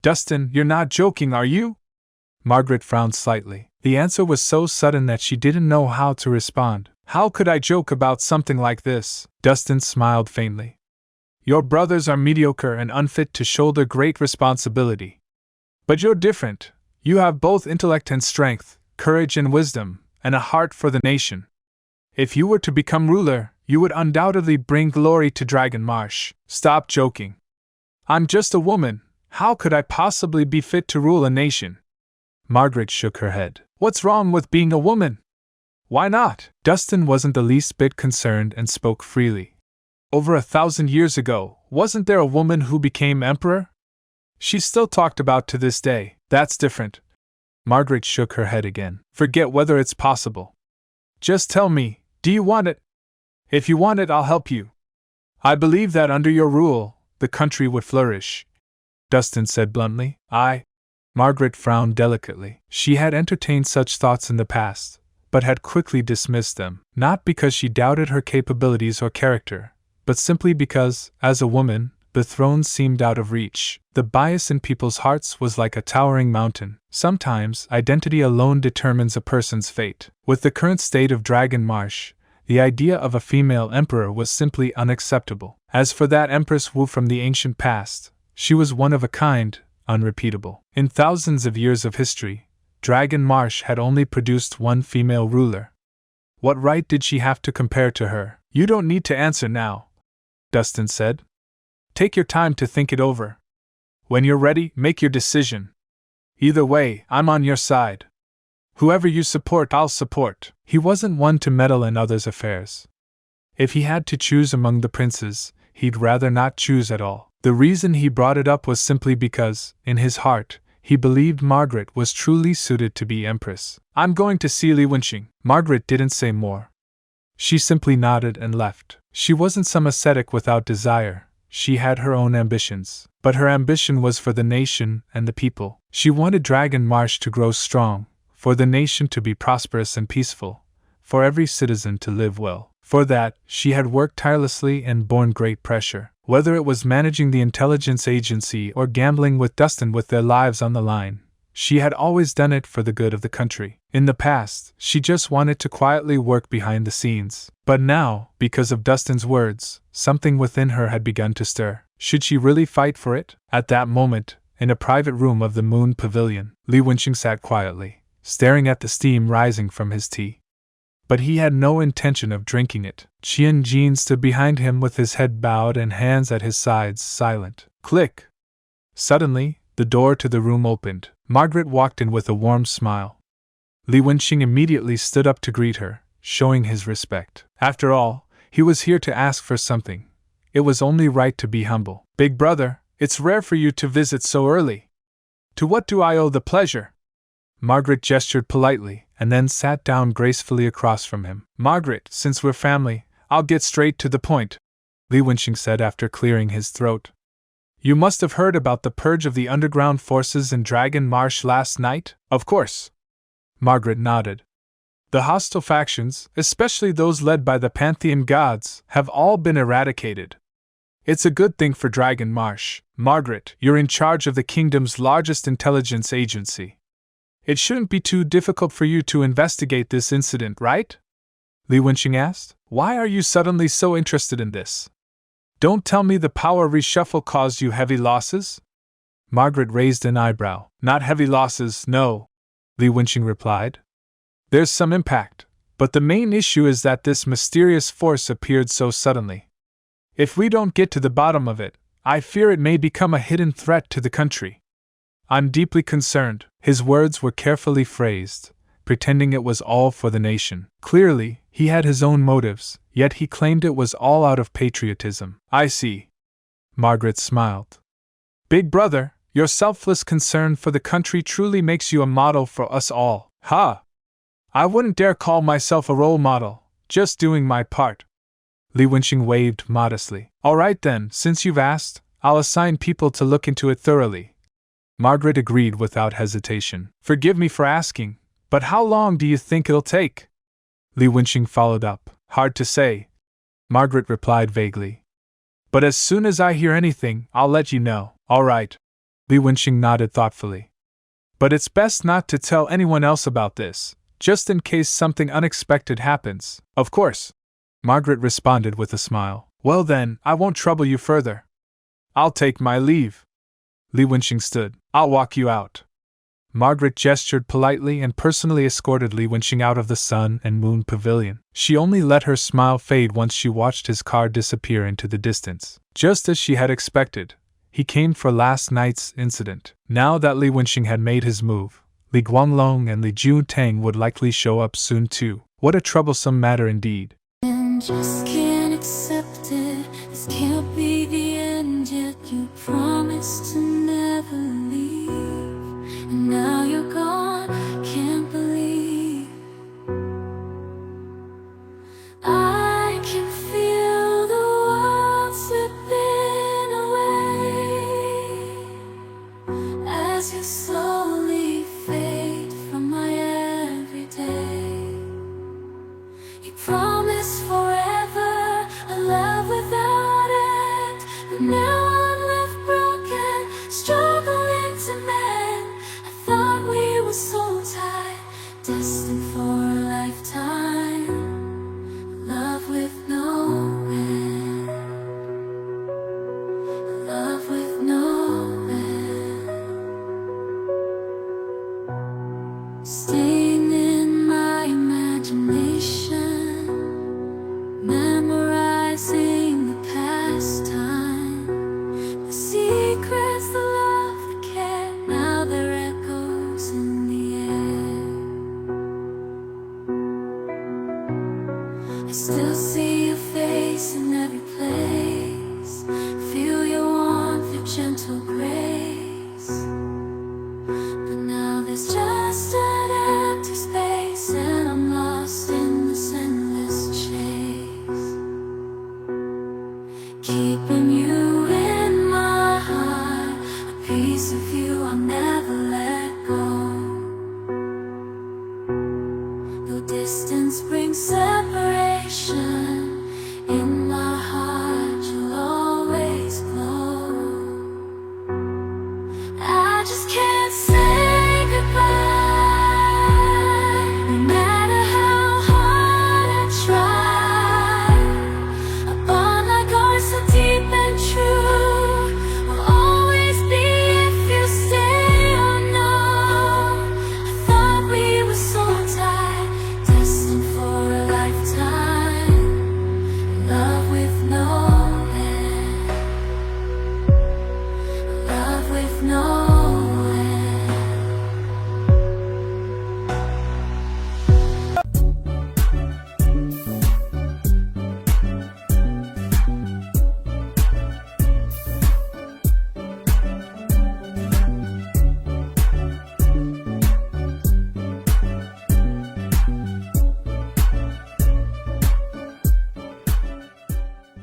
Dustin, you're not joking, are you? Margaret frowned slightly. The answer was so sudden that she didn't know how to respond. How could I joke about something like this? Dustin smiled faintly. Your brothers are mediocre and unfit to shoulder great responsibility. But you're different. You have both intellect and strength, courage and wisdom, and a heart for the nation. If you were to become ruler, you would undoubtedly bring glory to Dragon Marsh. Stop joking. I'm just a woman. How could I possibly be fit to rule a nation? Margaret shook her head. What's wrong with being a woman? Why not? Dustin wasn't the least bit concerned and spoke freely. Over 1,000 years ago, wasn't there a woman who became emperor? She's still talked about to this day. That's different. Margaret shook her head again. Forget whether it's possible. Just tell me, do you want it? If you want it, I'll help you. I believe that under your rule, the country would flourish. Dustin said bluntly. Margaret frowned delicately. She had entertained such thoughts in the past, but had quickly dismissed them, not because she doubted her capabilities or character, but simply because, as a woman, the throne seemed out of reach. The bias in people's hearts was like a towering mountain. Sometimes, identity alone determines a person's fate. With the current state of Dragon Marsh, the idea of a female emperor was simply unacceptable. As for that Empress Wu from the ancient past, she was one of a kind, unrepeatable. In thousands of years of history, Dragon Marsh had only produced one female ruler. What right did she have to compare to her? You don't need to answer now, Dustin said. Take your time to think it over. When you're ready, make your decision. Either way, I'm on your side. Whoever you support, I'll support. He wasn't one to meddle in others' affairs. If he had to choose among the princes, he'd rather not choose at all. The reason he brought it up was simply because, in his heart, he believed Margaret was truly suited to be empress. I'm going to see Li Wenqing. Margaret didn't say more. She simply nodded and left. She wasn't some ascetic without desire. She had her own ambitions. But her ambition was for the nation and the people. She wanted Dragon Marsh to grow strong, for the nation to be prosperous and peaceful, for every citizen to live well. For that, she had worked tirelessly and borne great pressure. Whether it was managing the intelligence agency or gambling with Dustin with their lives on the line, she had always done it for the good of the country. In the past, she just wanted to quietly work behind the scenes. But now, because of Dustin's words, something within her had begun to stir. Should she really fight for it? At that moment, in a private room of the Moon Pavilion, Li Wenqing sat quietly, staring at the steam rising from his tea. But he had no intention of drinking it. Qian Jin stood behind him with his head bowed and hands at his sides, silent. Click! Suddenly, the door to the room opened. Margaret walked in with a warm smile. Li Wenqing immediately stood up to greet her, showing his respect. After all, he was here to ask for something. It was only right to be humble. Big brother, it's rare for you to visit so early. To what do I owe the pleasure? Margaret gestured politely, and then sat down gracefully across from him. Margaret, since we're family, I'll get straight to the point, Li Wenqing said after clearing his throat. You must have heard about the purge of the underground forces in Dragon Marsh last night? Of course. Margaret nodded. The hostile factions, especially those led by the Pantheon gods, have all been eradicated. It's a good thing for Dragon Marsh. Margaret, you're in charge of the kingdom's largest intelligence agency. It shouldn't be too difficult for you to investigate this incident, right? Li Wenqing asked. Why are you suddenly so interested in this? Don't tell me the power reshuffle caused you heavy losses? Margaret raised an eyebrow. Not heavy losses, no, Li Wenqing replied. There's some impact, but the main issue is that this mysterious force appeared so suddenly. If we don't get to the bottom of it, I fear it may become a hidden threat to the country. I'm deeply concerned. His words were carefully phrased, pretending it was all for the nation. Clearly, he had his own motives, yet he claimed it was all out of patriotism. I see. Margaret smiled. Big brother, your selfless concern for the country truly makes you a model for us all. Ha! I wouldn't dare call myself a role model, just doing my part. Li Wenqing waved modestly. All right then, since you've asked, I'll assign people to look into it thoroughly. Margaret agreed without hesitation. Forgive me for asking, but how long do you think it'll take? Li Wenqing followed up. Hard to say. Margaret replied vaguely. But as soon as I hear anything, I'll let you know. All right. Li Wenxing nodded thoughtfully. But it's best not to tell anyone else about this, just in case something unexpected happens. Of course, Margaret responded with a smile. Well then, I won't trouble you further. I'll take my leave. Li Wenxing stood. I'll walk you out. Margaret gestured politely and personally escorted Li Wenxing out of the Sun and Moon Pavilion. She only let her smile fade once she watched his car disappear into the distance. Just as she had expected, he came for last night's incident. Now that Li Wenxing had made his move, Li Guanglong and Li Juntang would likely show up soon too. What a troublesome matter indeed. And just can't accept it. This can't be the end yet. You promised to never leave, and now you're gone. Can't believe I can feel the world slipping away as you slowly fade from my everyday. You promised forever a love without end, but now I'm left broken, struggling to mend. I thought we were so tied, destined for a lifetime, love with no end, love with no end. Staying in my imagination, memorizing the past time, the secrets, the love, the care. Now they're echoes in the air. I still see your face in every place, feel your warmth, your gentle grace. But now there's just an empty space, and I'm lost in this endless chase. Keeping you in my heart, a piece of you I'll never let go. Though distance brings separation, in